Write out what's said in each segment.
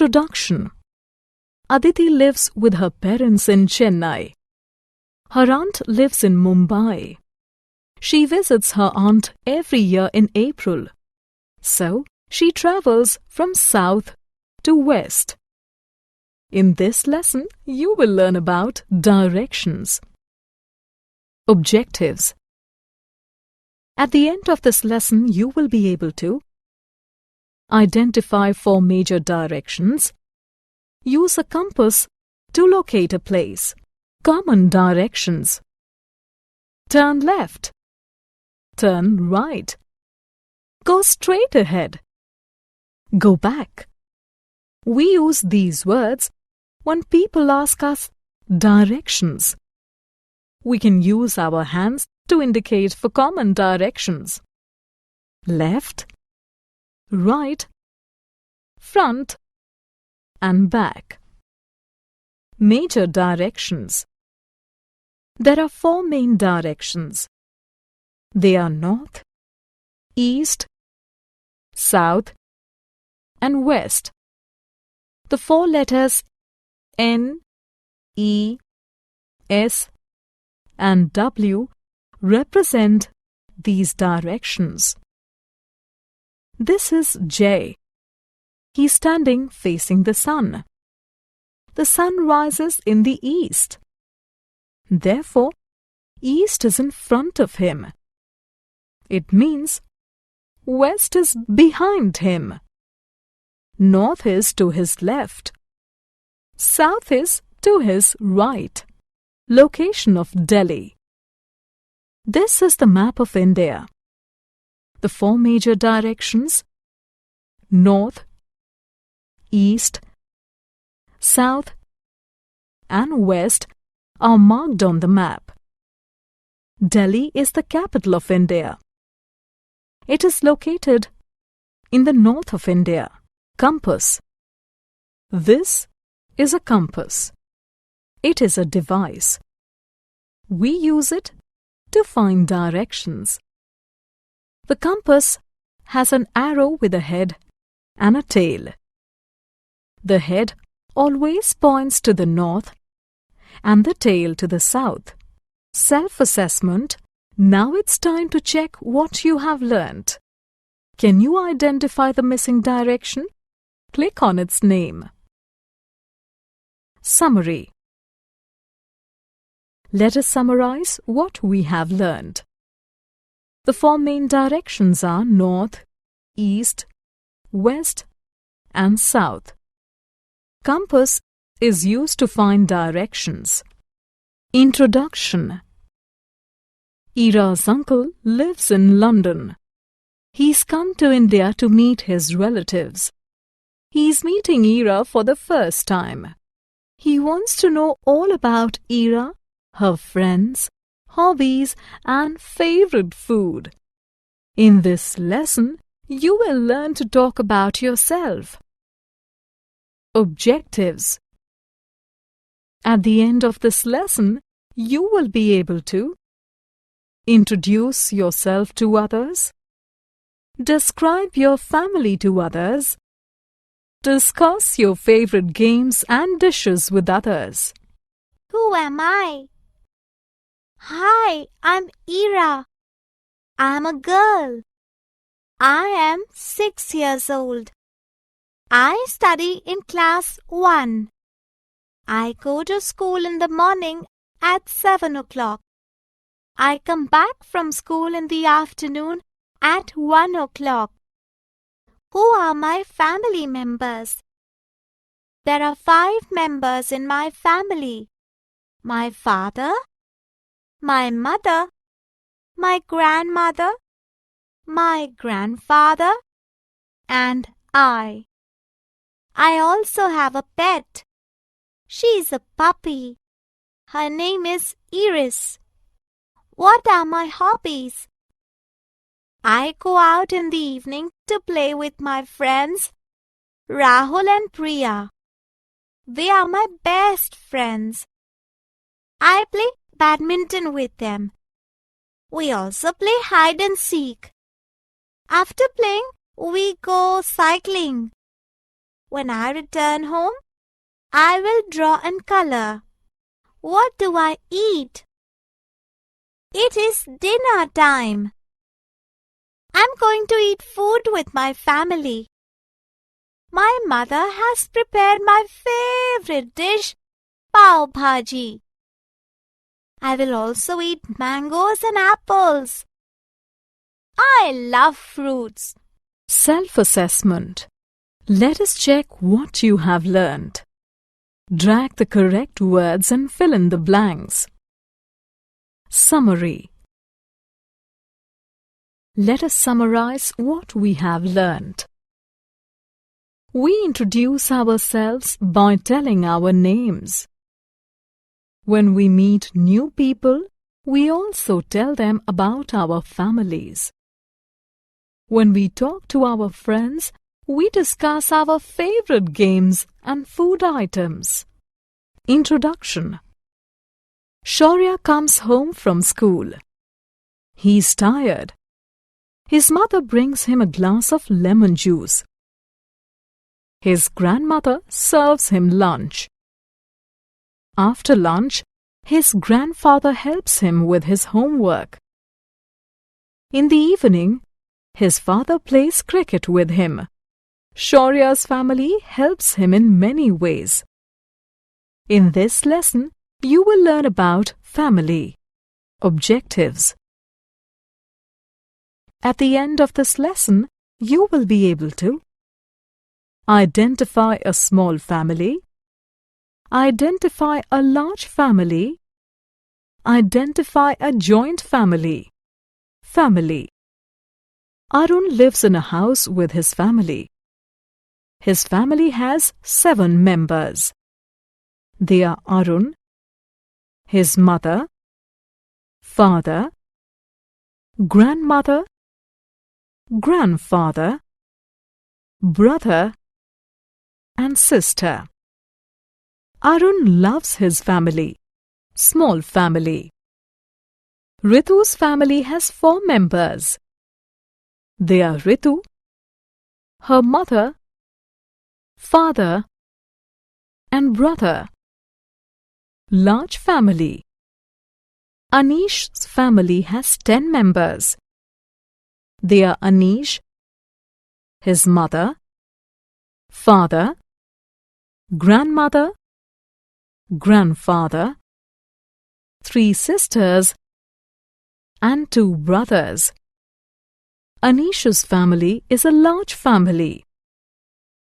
Introduction. Aditi lives with her parents in Chennai. Her aunt lives in Mumbai. She visits her aunt every year in April. So, she travels from south to west. In this lesson, you will learn about directions. Objectives. At the end of this lesson, you will be able to identify 4 major directions. Use a compass to locate a place. Common directions. Turn left. Turn right. Go straight ahead. Go back. We use these words when people ask us directions. We can use our hands to indicate for common directions. Left, right, front, and back. Major directions. There are 4 main directions. They are north, east, south, and west. The 4 letters N, E, S, and W represent these directions. This is J. He's standing facing the sun. The sun rises in the east. Therefore, east is in front of him. It means west is behind him. North is to his left. South is to his right. Location of Delhi. This is the map of India. The 4 major directions, north, east, south, and west, are marked on the map. Delhi is the capital of India. It is located in the north of India. Compass. This is a compass. It is a device. We use it to find directions. The compass has an arrow with a head and a tail. The head always points to the north and the tail to the south. Self-assessment. Now it's time to check what you have learnt. Can you identify the missing direction? Click on its name. Summary. Let us summarize what we have learned. The 4 main directions are north, east, west, and south. Compass is used to find directions. Introduction. Ira's uncle lives in London. He's come to India to meet his relatives. He's meeting Ira for the first time. He wants to know all about Ira, her friends, hobbies, and favorite food. In this lesson, you will learn to talk about yourself. Objectives. At the end of this lesson, you will be able to introduce yourself to others, describe your family to others, discuss your favorite games and dishes with others. Who am I? Hi, I'm Ira. I'm a girl. I am 6 years old. I study in class 1. I go to school in the morning at 7 o'clock. I come back from school in the afternoon at 1 o'clock. Who are my family members? There are 5 members in my family. My father, my mother, my grandmother, my grandfather, and I. I also have a pet. She's a puppy. Her name is Iris. What are my hobbies? I go out in the evening to play with my friends, Rahul and Priya. They are my best friends. I play badminton with them. We also play hide and seek. After playing, we go cycling. When I return home, I will draw and color. What do I eat? It is dinner time. I'm going to eat food with my family. My mother has prepared my favorite dish, pav bhaji. I will also eat mangoes and apples. I love fruits. Self-assessment. Let us check what you have learned. Drag the correct words and fill in the blanks. Summary. Let us summarize what we have learned. We introduce ourselves by telling our names. When we meet new people, we also tell them about our families. When we talk to our friends, we discuss our favorite games and food items. Introduction. Shaurya comes home from school. He's tired. His mother brings him a glass of lemon juice. His grandmother serves him lunch. After lunch, his grandfather helps him with his homework. In the evening, his father plays cricket with him. Shaurya's family helps him in many ways. In this lesson, you will learn about family. Objectives. At the end of this lesson, you will be able to identify a small family, identify a large family, identify a joint family. Family. Arun lives in a house with his family. His family has 7 members. They are Arun, his mother, father, grandmother, grandfather, brother, and sister. Arun loves his family, small family. Ritu's family has 4 members. They are Ritu, her mother, father, and brother. Large family. Anish's family has 10 members. They are Anish, his mother, father, grandmother, grandfather, 3 sisters, and 2 brothers. Anish's family is a large family.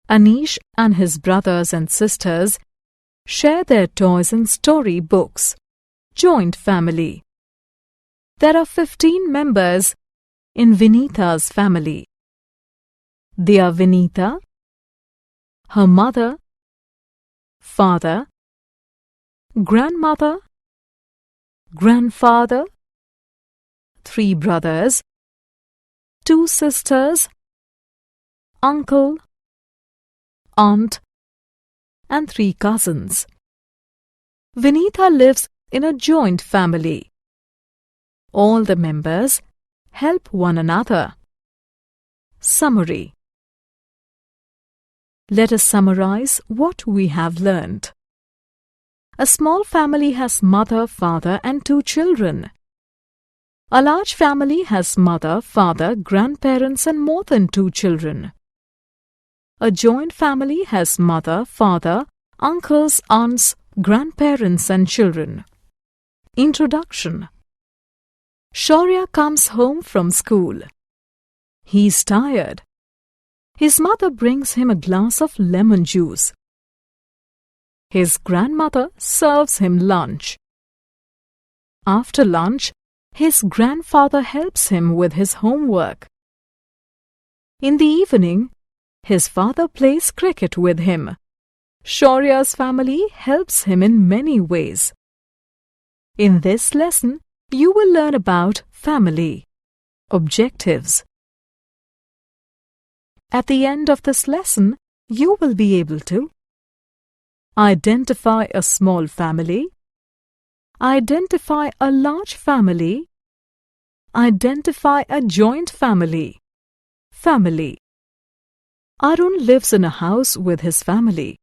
Anish and his brothers and sisters share their toys and story books. Joint family. There are 15 members in Vinita's family. They are Vinita, her mother, father, grandmother, grandfather, 3 brothers, 2 sisters, uncle, aunt, and 3 cousins. Vinita lives in a joint family. All the members help one another. Summary. Let us summarize what we have learned. A small family has mother, father, and 2 children. A large family has mother, father, grandparents, and more than 2 children. A joint family has mother, father, uncles, aunts, grandparents, and children. Introduction. Shaurya comes home from school. He's tired. His mother brings him a glass of lemon juice. His grandmother serves him lunch. After lunch, his grandfather helps him with his homework. In the evening, his father plays cricket with him. Shaurya's family helps him in many ways. In this lesson, you will learn about family. Objectives. At the end of this lesson, you will be able to identify a small family, identify a large family, identify a joint family. Family. Arun lives in a house with his family.